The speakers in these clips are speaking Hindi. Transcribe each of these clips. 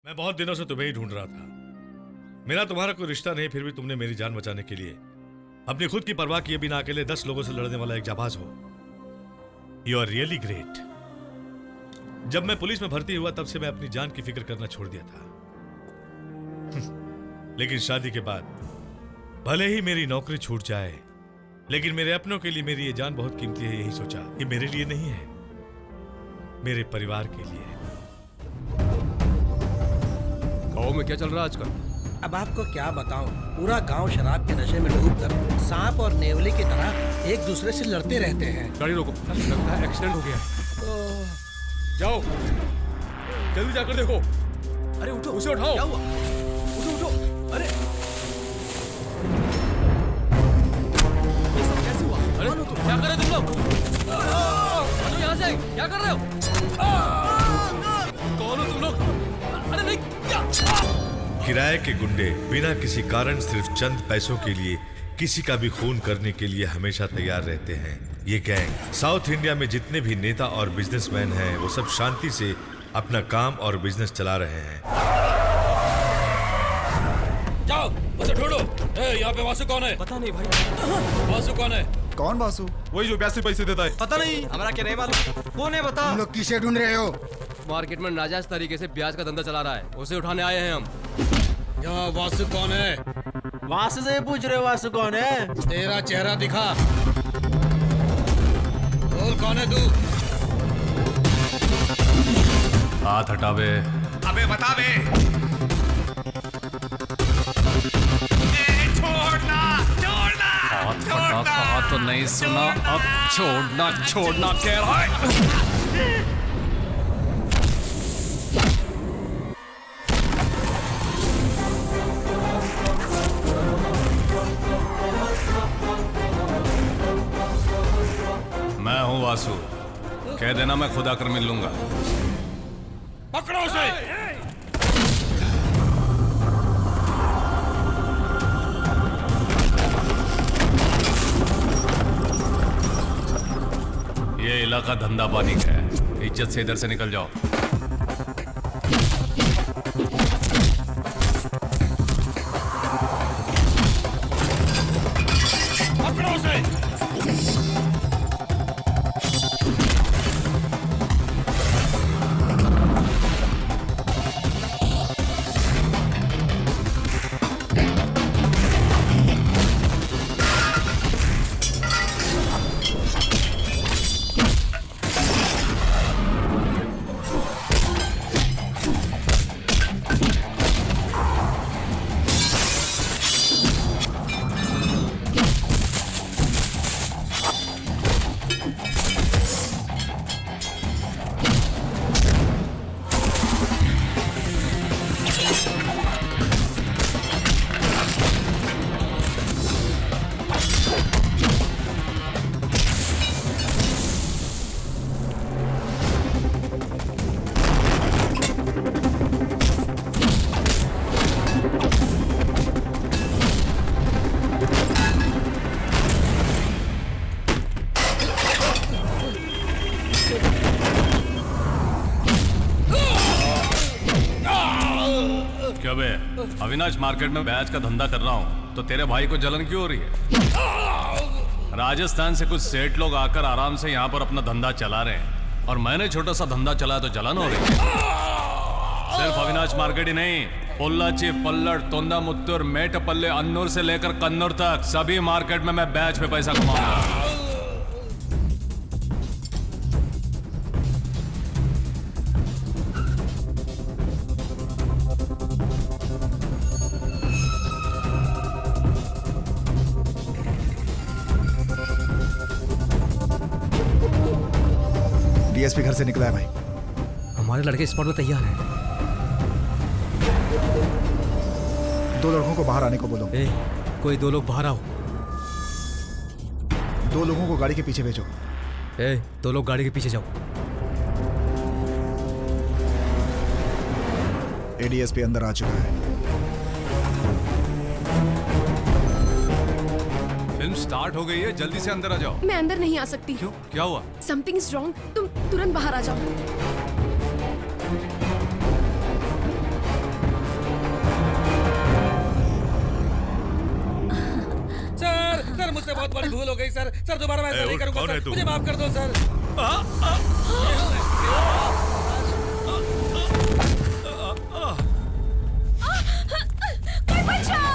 मैं बहुत दिनों से तुम्हें ही ढूंढ रहा था। मेरा तुम्हारा कोई रिश्ता नहीं, फिर भी तुमने मेरी जान बचाने के लिए अपनी खुद की परवाह किए बिना अकेले 10 लोगों से लड़ने वाला एक जाबाज हो। You are really great. जब मैं पुलिस में भर्ती हुआ तब से मैं अपनी जान की फिक्र करना छोड़ दिया था। लेकिन शादी के बाद भले ही मेरी नौकरी छूट जाए, लेकिन मेरे अपनों के लिए मेरी ये जान बहुत कीमती है। यही सोचा ये मेरे लिए नहीं है, मेरे परिवार के लिए है। गाँव में क्या चल रहा है आजकल? अब आपको क्या बताऊं, पूरा गांव शराब के नशे में डूबकर सांप और नेवले की तरह एक दूसरे से लड़ते रहते हैं। गाड़ी रोको, लगता है एक्सीडेंट हो गया है। जाओ जल्दी जाकर देखो। अरे उठो, उसे उठाओ। क्या हुआ? उठो उठो। अरे ये सब कैसे हुआ? अरे क्या कर रहे हो तुम लोग? हटो यहाँ से, क्या कर रहे हो? कौन हो तुम लोग? अरे नहीं, क्या? किराए के गुंडे बिना किसी कारण सिर्फ चंद पैसों के लिए किसी का भी खून करने के लिए हमेशा तैयार रहते हैं। ये गैंग साउथ इंडिया में जितने भी नेता और बिजनेसमैन हैं, वो सब शांति से अपना काम और बिजनेस चला रहे हैं। जाओ उसे ढूंढो। यहाँ पे वासु कौन है? पता नहीं भाई। वासु कौन है? कौन वासु? वही जो 82 पैसे देता है। पता नहीं, हमारा क्या नहीं मालूम। कौन है बता। तुम लोग किसे ढूंढ रहे हो? मार्केट में नाजायज तरीके से ब्याज का धंधा चला रहा है, उसे उठाने आए हैं हम। यहाँ वासु कौन है? वासु से पूछ रहे हो वासु कौन है? तेरा चेहरा दिखा। बोल कौन है तू? हाथ हटावे। अबे बता बे। छोड़ना छोड़ना हाथ कहा तो नहीं सुना, अब छोड़ना छोड़ना कह रहा है। मैं हूँ वासु, कह देना मैं खुद आकर मिल लूंगा। पकड़ो उसे। ये इलाका धंधा पानी का है, इज्जत से इधर से निकल जाओ। पकड़ो उसे। क्या बे, अविनाश मार्केट में बैच का धंधा कर रहा हूँ तो तेरे भाई को जलन क्यों हो रही है? राजस्थान से कुछ सेठ लोग आकर आराम से यहाँ पर अपना धंधा चला रहे हैं और मैंने छोटा सा धंधा चलाया तो जलन हो रही है। सिर्फ अविनाश मार्केट ही नहीं, पोल्लाची, पल्लड़, तोंदा मुत्तूर, मेटपल्ले, अन्नूर से लेकर कन्नूर तक सभी मार्केट में मैं बैच पे पैसा कमाऊंगा। डीएसपी घर से निकला है भाई। हमारे लड़के स्पॉट में तैयार हैं। 2 लड़कों को बाहर आने को बोलो। कोई 2 लोग बाहर आओ। 2 लोगों को गाड़ी के पीछे भेजो। 2 लोग गाड़ी के पीछे जाओ। एडीएसपी अंदर आ चुका है। फिल्म स्टार्ट हो गई है, जल्दी से अंदर आ जाओ। मैं अंदर नहीं आ सकती। क्यों, क्या हुआ? Something is wrong. तुम तुरंत बाहर आ जाओ। भूल हो गई सर। सर दोबारा मैं ऐसा नहीं उठ, करूंगा कौन है सर। तू? मुझे माफ कर दो सर। कोई बचाओ!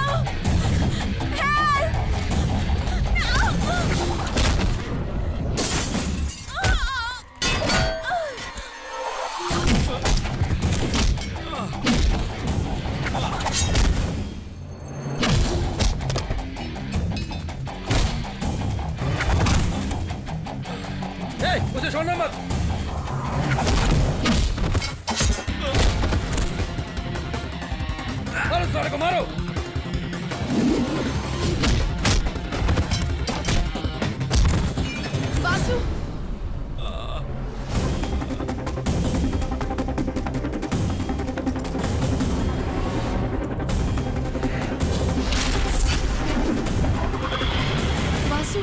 उसे छोड़ना मत। मारो सारे को मारो। वासु! वासु!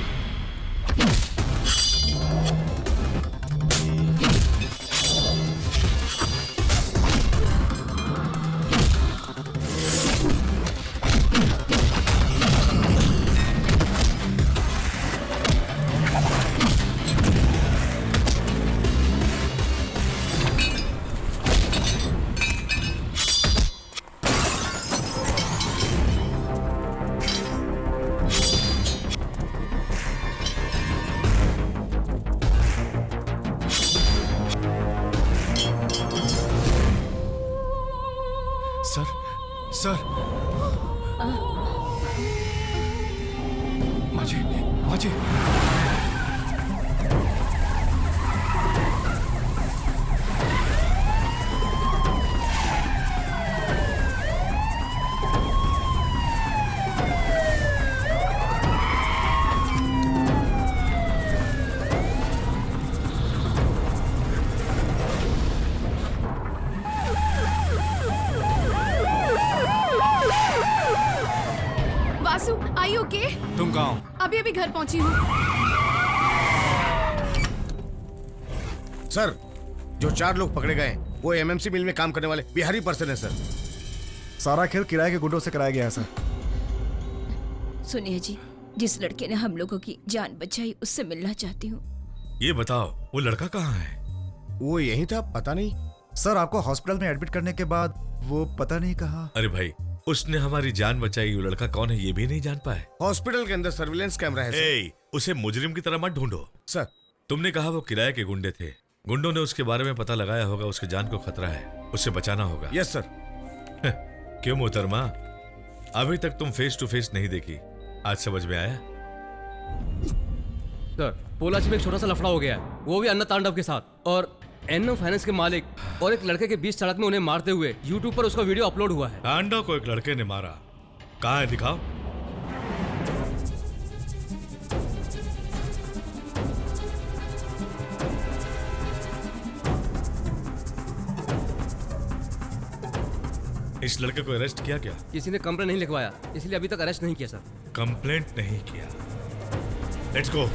सर सर माजी माजी वासु, are you okay? तुम कहाँ हो? अभी अभी घर पहुंची हूँ। सर, जो 4 लोग पकड़े गए वो एमएमसी मिल में काम करने वाले बिहारी पर्सन है सर। सारा खेल किराए के गुंडों से कराया गया है सर। सुनिए जी, जिस लड़के ने हम लोगों की जान बचाई उससे मिलना चाहती हूँ। ये बताओ वो लड़का कहाँ है? वो यही था, पता नहीं। सर आपको हॉस्पिटल में एडमिट करने के बाद वो पता नहीं कहाँ। अरे भाई, उसने हमारी जान बचाई, वो लड़का कौन है ये भी नहीं जान पाए। हॉस्पिटल के अंदर सर्विलेंस कैमरा है सर। ए, उसे मुजरिम की तरह मत ढूंढो। सर, तुमने कहा वो किराए के गुंडे थे। गुंडों ने उसके बारे में पता लगाया होगा, उसकी जान को खतरा है, उसे बचाना होगा। Yes sir. क्यों मोहतरमा, अभी तक तुम फेस टू फेस नहीं देखी, आज समझ में आया? सर, पोलाची में एक छोटा सा लफड़ा हो गया है, वो भी अन्ना तांडव के साथ। और एनएम फाइनेंस के मालिक और एक लड़के के बीच सड़क में उन्हें मारते हुए यूट्यूब पर उसका वीडियो अपलोड हुआ है। तांडव को एक लड़के ने मारा, कहाँ है दिखाओ। इस लड़के को अरेस्ट किया क्या? किसी ने कंप्लेंट नहीं लिखवाया, इसलिए अभी तक अरेस्ट नहीं किया सर। कंप्लेंट नहीं किया। Let's go.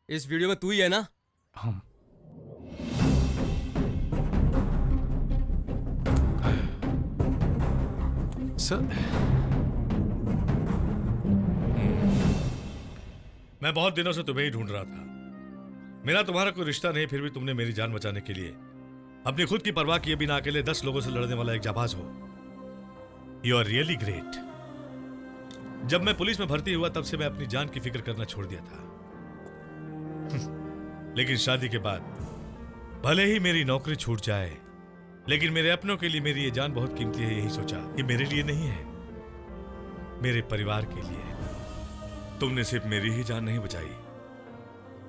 इस वीडियो में तू ही है ना? सर मैं बहुत दिनों से तुम्हें ही ढूंढ रहा था। मेरा तुम्हारा कोई रिश्ता नहीं, फिर भी तुमने मेरी जान बचाने के लिए अपनी खुद की परवाह किए बिना अकेले 10 लोगों से लड़ने वाला एक जाबाज हो। You are really great. जब मैं पुलिस में भर्ती हुआ तब से मैं अपनी जान की फिक्र करना छोड़ दिया था। लेकिन शादी के बाद भले ही मेरी नौकरी छूट जाए, लेकिन मेरे अपनों के लिए मेरी ये जान बहुत कीमती है। यही सोचा ये मेरे लिए नहीं है, मेरे परिवार के लिए है। तुमने सिर्फ मेरी ही जान नहीं बचाई,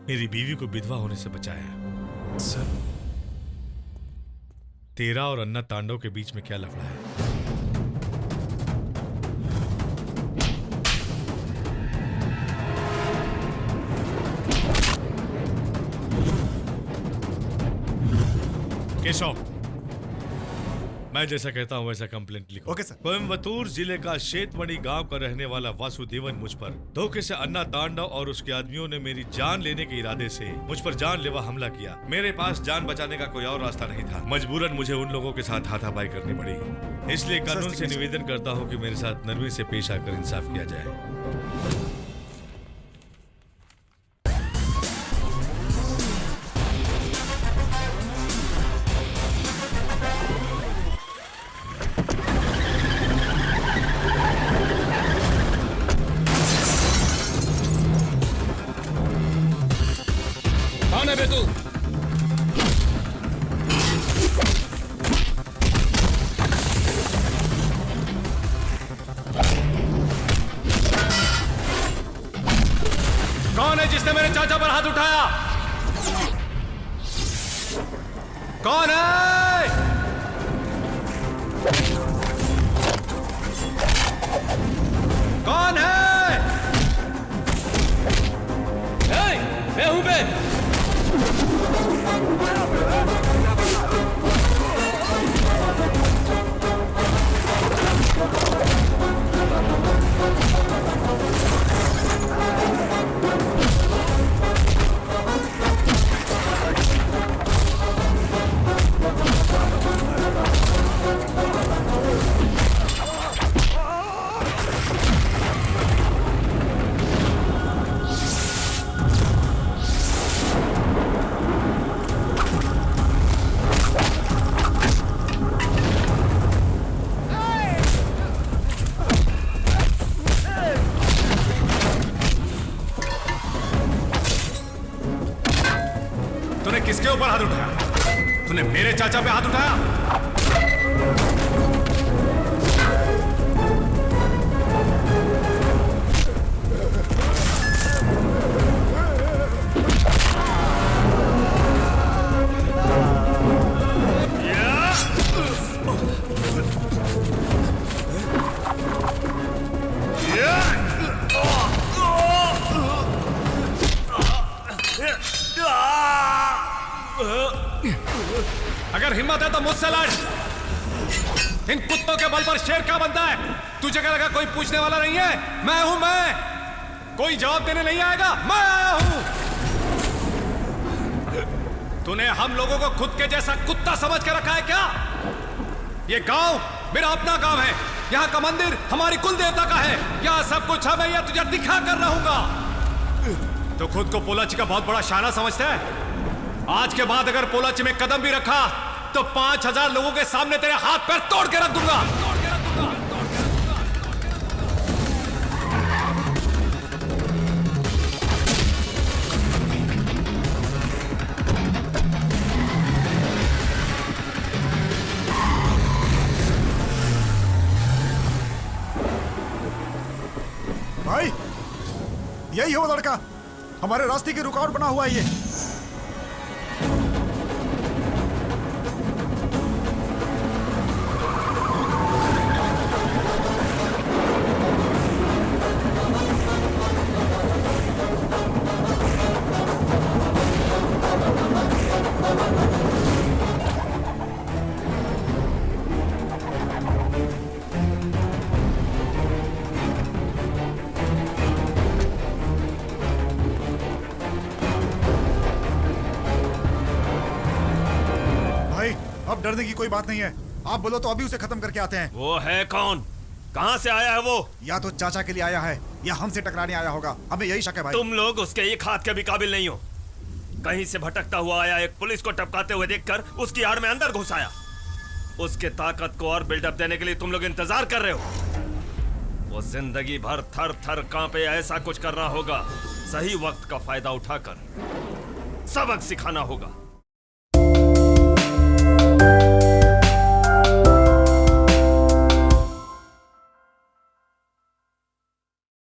मेरी बीवी को विधवा होने से बचाया। सर, तेरा और अन्ना तांडव के बीच में क्या लफड़ा है? केशव, मैं जैसा कहता हूं वैसा कंप्लेंट लिखो। Okay sir. कोयम्बतूर जिले का शेतमणि गांव का रहने वाला वासुदेवन मुझ पर धोखे से अन्ना तांडव और उसके आदमियों ने मेरी जान लेने के इरादे से मुझ पर जानलेवा हमला किया। मेरे पास जान बचाने का कोई और रास्ता नहीं था। मजबूरन मुझे उन लोगों के साथ हाथापाई करनी पड़ी। इसलिए कानून से निवेदन करता हूँ कि मेरे साथ नरमी से पेश आकर इंसाफ किया जाए। कौन है बे तू? कौन है जिसने मेरे चाचा पर हाथ उठाया? कौन है? कौन है? मैं हूं बे। तूने किसके ऊपर हाथ उठाया? तूने मेरे चाचा पे हाथ उठाया? अगर हिम्मत है तो मुझसे लड़। इन कुत्तों के बल पर शेर क्या बनता है? तुझे क्या लगा कोई पूछने वाला नहीं है? मैं हूं मैं। कोई जवाब देने नहीं आएगा। मैं आया हूं। तूने हम लोगों को खुद के जैसा कुत्ता समझ के रखा है क्या? ये गांव मेरा अपना गांव है। यहाँ का मंदिर हमारी कुल देवता का है। यहाँ सब कुछ मैं यह तुझे दिखा कर रहूंगा। तो खुद को पोलाची का बहुत बड़ा शाना समझता है? आज के बाद अगर पोलाची में कदम भी रखा तो 5000 लोगों के सामने तेरे हाथ पैर तोड़ के रख दूंगा। भाई, यही है वो लड़का, हमारे रास्ते की रुकावट बना हुआ है ये। अब डरने की कोई बात नहीं है। आप बोलो तो अभी उसे खत्म करके आते हैं। वो है कौन? कहां से आया है वो? या तो चाचा के लिए आया है या हमसे टकराने आया होगा। हमें यही शक है भाई। तुम लोग उसके एक हाथ के भी काबिल नहीं हो। कहीं से भटकता हुआ आया एक पुलिस को टपकाते हुए देखकर उसकी आड़ में अंदर घुस आया। उसके ताकत को और बिल्डअप देने के लिए तुम लोग इंतजार कर रहे हो। वो जिंदगी भर थर थर कांपे ऐसा कुछ कर रहा होगा। सही वक्त का फायदा उठाकर सबक सिखाना होगा।